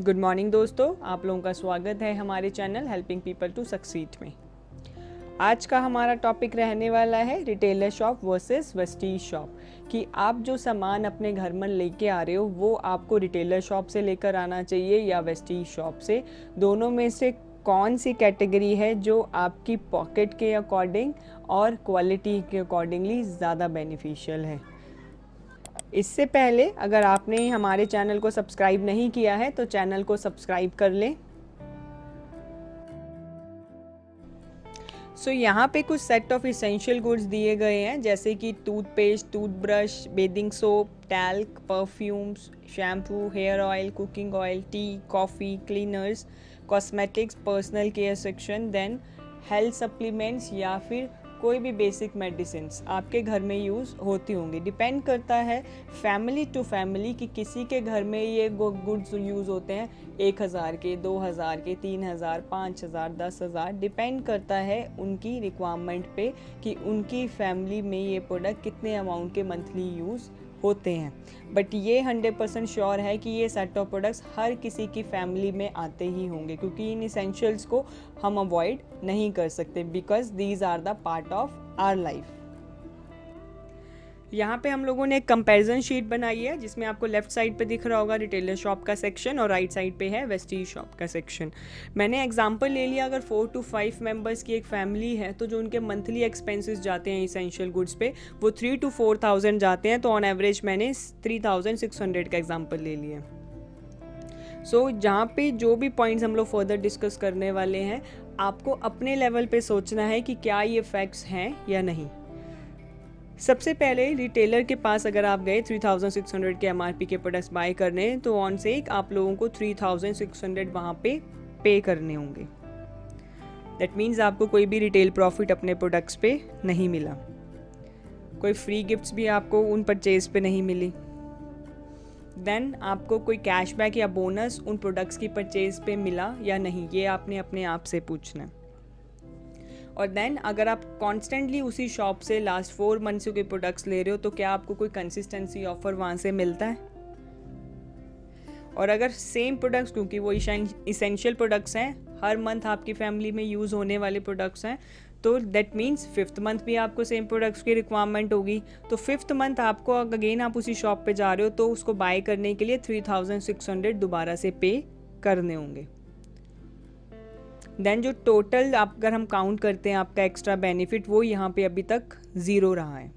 Good morning दोस्तों, आप लोगों का स्वागत है हमारे channel helping people to succeed में। आज का हमारा टॉपिक रहने वाला है retailer shop versus Vestige shop, कि आप जो सामान अपने घर में लेके आ रहे हो वो आपको रिटेलर शॉप से लेकर आना चाहिए या वेस्टीज शॉप से। दोनों में से कौन सी कैटेगरी है जो आपकी पॉकेट के अकॉर्डिंग और क्वालिटी के अकॉर्डिंगली ज़्यादा बेनिफिशियल है। इससे पहले अगर आपने हमारे चैनल को सब्सक्राइब नहीं किया है तो चैनल को सब्सक्राइब कर लें। यहाँ पे कुछ सेट ऑफ इसेंशियल गुड्स दिए गए हैं, जैसे कि toothpaste, toothbrush, bathing soap, talc, perfumes, shampoo, hair oil, cooking oil, tea, coffee, cleaners, cosmetics, personal care section, then health supplements या फिर कोई भी बेसिक मेडिसिन्स आपके घर में यूज़ होती होंगी। डिपेंड करता है फैमिली टू फैमिली कि किसी के घर में ये गुड्स यूज़ होते हैं 1000 के, 2000 के, 3000, 5000, 10,000। डिपेंड करता है उनकी रिक्वायरमेंट पे कि उनकी फैमिली में ये प्रोडक्ट कितने अमाउंट के मंथली यूज़ होते हैं। बट ये 100% श्योर है कि ये सेट ऑफ प्रोडक्ट्स हर किसी की फैमिली में आते ही होंगे, क्योंकि इन इसेंशियल्स को हम अवॉइड नहीं कर सकते because these are the part of our life. यहाँ पे हम लोगों ने एक कंपैरिजन शीट बनाई है जिसमें आपको लेफ्ट साइड पे दिख रहा होगा रिटेलर शॉप का सेक्शन और राइट साइड पे है वेस्टीज शॉप का सेक्शन। मैंने एग्जांपल ले लिया, अगर 4 to 5 मेंबर्स की एक फैमिली है तो जो उनके मंथली एक्सपेंसेस जाते हैं इसेंशियल गुड्स पे वो 3 to 4,000 जाते हैं। तो ऑन एवरेज मैंने 3,600 का एग्जाम्पल ले लिया। जहाँ पे जो भी पॉइंट्स हम लोग फर्दर डिस्कस करने वाले हैं, आपको अपने लेवल पे सोचना है कि क्या ये फैक्ट्स हैं या नहीं। सबसे पहले रिटेलर के पास अगर आप गए 3,600 के MRP के प्रोडक्ट्स बाय करने, तो ऑन से आप लोगों को 3,600 वहाँ पे करने होंगे। दैट मीन्स आपको कोई भी रिटेल प्रॉफिट अपने प्रोडक्ट्स पे नहीं मिला, कोई फ्री गिफ्ट्स भी आपको उन परचेज पे नहीं मिली। देन आपको कोई कैशबैक या बोनस उन प्रोडक्ट्स की परचेज पे मिला या नहीं, ये आपने अपने आप से पूछना है। और देन अगर आप कॉन्स्टेंटली उसी शॉप से लास्ट 4 मंथ्स के प्रोडक्ट्स ले रहे हो तो क्या आपको कोई कंसिस्टेंसी ऑफर वहाँ से मिलता है। और अगर सेम प्रोडक्ट्स, क्योंकि वो इसेंशियल प्रोडक्ट्स हैं, हर मंथ आपकी फैमिली में यूज़ होने वाले प्रोडक्ट्स हैं, तो दैट मीन्स 5th मंथ भी आपको सेम प्रोडक्ट्स की रिक्वायरमेंट होगी। तो 5th मंथ आपको अगेन आप उसी शॉप पे जा रहे हो तो उसको बाय करने के लिए 3,600 दोबारा से पे करने होंगे। देन जो टोटल अगर हम काउंट करते हैं आपका एक्स्ट्रा बेनिफिट, वो यहाँ पे अभी तक 0 रहा है।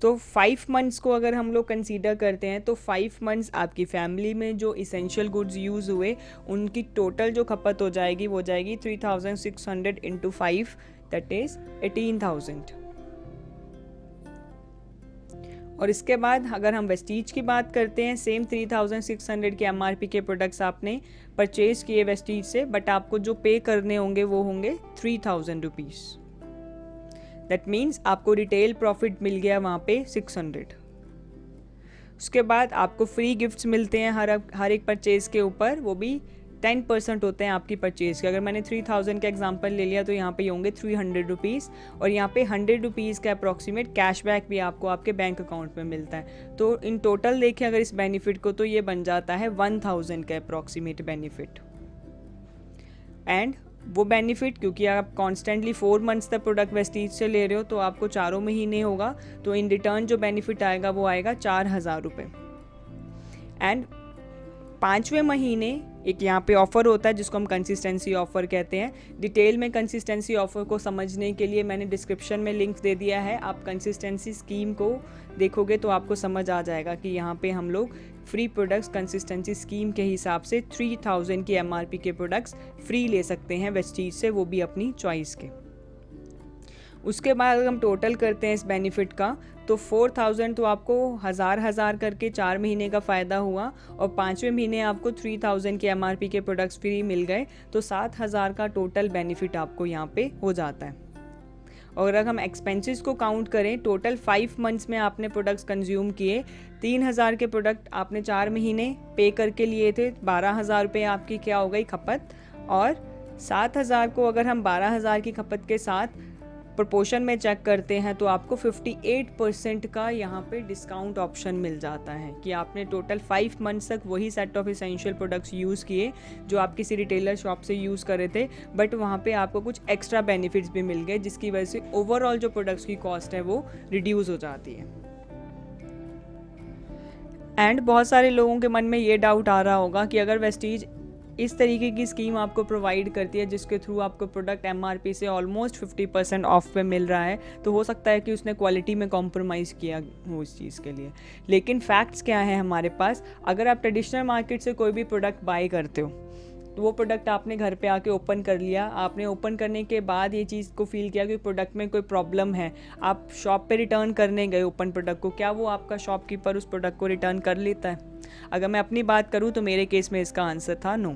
तो 5 मंथ्स को अगर हम लोग कंसीडर करते हैं तो 5 मंथ्स आपकी फैमिली में जो इसेंशियल गुड्स यूज़ हुए उनकी टोटल जो खपत हो जाएगी वो जाएगी 3,600 into 5, दैट इज़ 18,000। और इसके बाद अगर हम वेस्टीज की बात करते हैं, सेम 3,600 के MRP के प्रोडक्ट्स आपने परचेज किए वेस्टीज से, बट आपको जो पे करने होंगे वो होंगे 3,000 रुपीज़। दैट मीन्स आपको रिटेल प्रॉफिट मिल गया वहाँ पे 600। उसके बाद आपको फ्री गिफ्ट्स मिलते हैं हर एक परचेज के ऊपर, वो भी 10% होते हैं आपकी परचेज के। अगर मैंने 3,000 का एग्जांपल ले लिया तो यहाँ पे होंगे 300 रुपीज़, और यहाँ पे 100 रुपीज़ का अप्रॉक्सीमेट कैशबैक भी आपको आपके बैंक अकाउंट में मिलता है। तो इन टोटल देखें अगर इस बेनिफिट को, तो ये बन जाता है 1,000 का अप्रॉक्सीमेट बेनिफिट। एंड वो बेनिफिट, क्योंकि आप कॉन्स्टेंटली 4 मंथ्स तक प्रोडक्ट वेस्टीज से ले रहे हो तो आपको 4 महीने होगा, तो इन रिटर्न जो बेनिफिट आएगा वो आएगा 4,000 रुपये। एंड 5वें महीने एक यहाँ पे ऑफ़र होता है जिसको हम कंसिस्टेंसी ऑफ़र कहते हैं। डिटेल में कंसिस्टेंसी ऑफ़र को समझने के लिए मैंने डिस्क्रिप्शन में लिंक दे दिया है, आप कंसिस्टेंसी स्कीम को देखोगे तो आपको समझ आ जाएगा कि यहाँ पे हम लोग फ्री प्रोडक्ट्स कंसिस्टेंसी स्कीम के हिसाब से 3,000 की MRP के प्रोडक्ट्स फ्री ले सकते हैं वेस्टीज से, वो भी अपनी चॉइस के। उसके बाद अगर हम टोटल करते हैं इस बेनिफिट का, तो 4,000 तो आपको 1,000 करके 4 महीने का फ़ायदा हुआ, और 5वें महीने आपको 3,000 के MRP के प्रोडक्ट्स फ्री मिल गए, तो 7,000 का टोटल बेनिफिट आपको यहाँ पे हो जाता है। और अगर हम एक्सपेंसेस को काउंट करें, टोटल 5 मंथ्स में आपने प्रोडक्ट्स कंज्यूम किए, 3,000 के प्रोडक्ट आपने 4 महीने पे करके लिए थे, 12,000 रुपये आपकी क्या हो गई खपत। और 7,000 को अगर हम 12,000 की खपत के साथ प्रोपोर्शन में चेक करते हैं तो आपको 58% का यहाँ पे डिस्काउंट ऑप्शन मिल जाता है कि आपने टोटल 5 मंथ्स तक वही set of essential products use किए जो आप किसी रिटेलर शॉप से यूज़ कर रहे थे, बट वहाँ पे आपको कुछ एक्स्ट्रा बेनिफिट्स भी मिल गए जिसकी वजह से ओवरऑल जो प्रोडक्ट्स की कॉस्ट है वो रिड्यूस हो जाती है। एंड बहुत सारे लोगों के मन में ये डाउट आ रहा होगा कि अगर वेस्टीज इस तरीके की स्कीम आपको प्रोवाइड करती है जिसके थ्रू आपको प्रोडक्ट MRP से ऑलमोस्ट 50% ऑफ पे मिल रहा है, तो हो सकता है कि उसने क्वालिटी में कॉम्प्रोमाइज़ किया हो इस चीज़ के लिए। लेकिन फैक्ट्स क्या है हमारे पास, अगर आप ट्रेडिशनल मार्केट से कोई भी प्रोडक्ट बाय करते हो तो वो प्रोडक्ट आपने घर पे आके ओपन कर लिया, आपने ओपन करने के बाद ये चीज़ को फील किया कि प्रोडक्ट में कोई प्रॉब्लम है, आप शॉप पे रिटर्न करने गए ओपन प्रोडक्ट को, क्या वो आपका शॉपकीपर उस प्रोडक्ट को रिटर्न कर लेता है? अगर मैं अपनी बात करूँ तो मेरे केस में इसका आंसर था नो।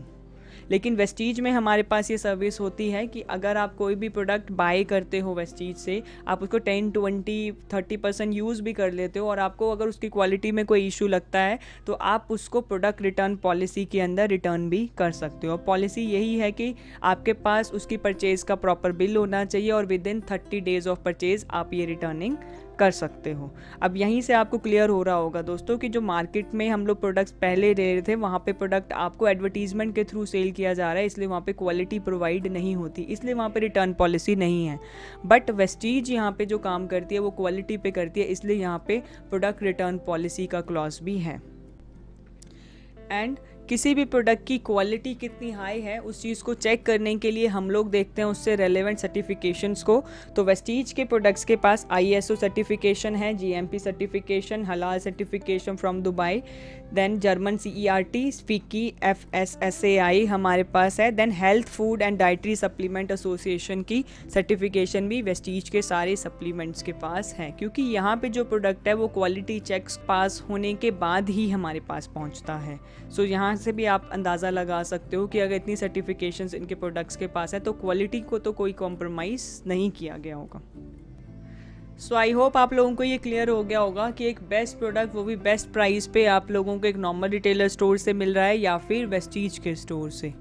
लेकिन वेस्टीज में हमारे पास ये सर्विस होती है कि अगर आप कोई भी प्रोडक्ट बाय करते हो वेस्टीज से, आप उसको 10, 20, 30% यूज़ भी कर लेते हो और आपको अगर उसकी क्वालिटी में कोई इशू लगता है तो आप उसको प्रोडक्ट रिटर्न पॉलिसी के अंदर रिटर्न भी कर सकते हो। पॉलिसी यही है कि आपके पास उसकी परचेज़ का प्रॉपर बिल होना चाहिए और with in 30 days of purchase आप ये रिटर्निंग कर सकते हो। अब यहीं से आपको क्लियर हो रहा होगा दोस्तों कि जो मार्केट में हम लोग प्रोडक्ट्स पहले ले रहे थे वहाँ पे प्रोडक्ट आपको एडवर्टीजमेंट के थ्रू सेल किया जा रहा है, इसलिए वहाँ पे क्वालिटी प्रोवाइड नहीं होती, इसलिए वहाँ पे रिटर्न पॉलिसी नहीं है। बट वेस्टीज यहाँ पे जो काम करती है वो क्वालिटी पे करती है, इसलिए यहाँ पे प्रोडक्ट रिटर्न पॉलिसी का क्लॉज भी है। एंड किसी भी प्रोडक्ट की क्वालिटी कितनी हाई है उस चीज़ को चेक करने के लिए हम लोग देखते हैं उससे रेलेवेंट सर्टिफिकेशंस को। तो वेस्टीज के प्रोडक्ट्स के पास ISO सर्टिफिकेशन है, GMP सर्टिफिकेशन, हलाल certification from Dubai, then German CERT, FICI, FSSAI हमारे पास है, then health food and dietary supplement association की सर्टिफिकेशन भी वेस्टीज के सारे सप्लीमेंट्स के पास है, क्योंकि यहाँ पे जो प्रोडक्ट है वो क्वालिटी चेक्स पास होने के बाद ही हमारे पास पहुँचता है। सो यहाँ से भी आप अंदाज़ा लगा सकते हो कि अगर इतनी सर्टिफिकेशंस इनके प्रोडक्ट्स के पास है तो क्वालिटी को तो कोई कॉम्प्रोमाइज़ नहीं किया गया होगा। सो आई होप आप लोगों को ये क्लियर हो गया होगा कि एक बेस्ट प्रोडक्ट वो भी बेस्ट प्राइस पे आप लोगों को एक नॉर्मल रिटेलर स्टोर से मिल रहा है या फिर वेस्टीज के स्टोर से।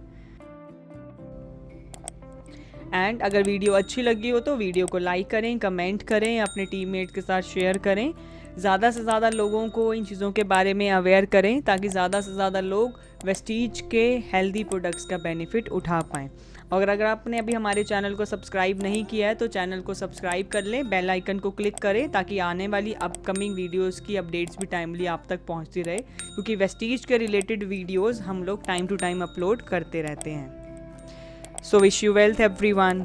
एंड अगर वीडियो अच्छी लगी हो तो वीडियो को लाइक करें, कमेंट करें, अपने टीममेट के साथ शेयर करें, ज़्यादा से ज़्यादा लोगों को इन चीज़ों के बारे में अवेयर करें ताकि ज़्यादा से ज़्यादा लोग वेस्टीज के हेल्दी प्रोडक्ट्स का बेनिफिट उठा पाएँ। और अगर आपने अभी हमारे चैनल को सब्सक्राइब नहीं किया है तो चैनल को सब्सक्राइब कर लें, बेल आइकन को क्लिक करें ताकि आने वाली अपकमिंग वीडियोस की अपडेट्स भी टाइमली आप तक पहुंचती रहे, क्योंकि वेस्टीज के रिलेटेड वीडियोस हम लोग टाइम टू टाइम अपलोड करते रहते हैं। So wish you wealth everyone.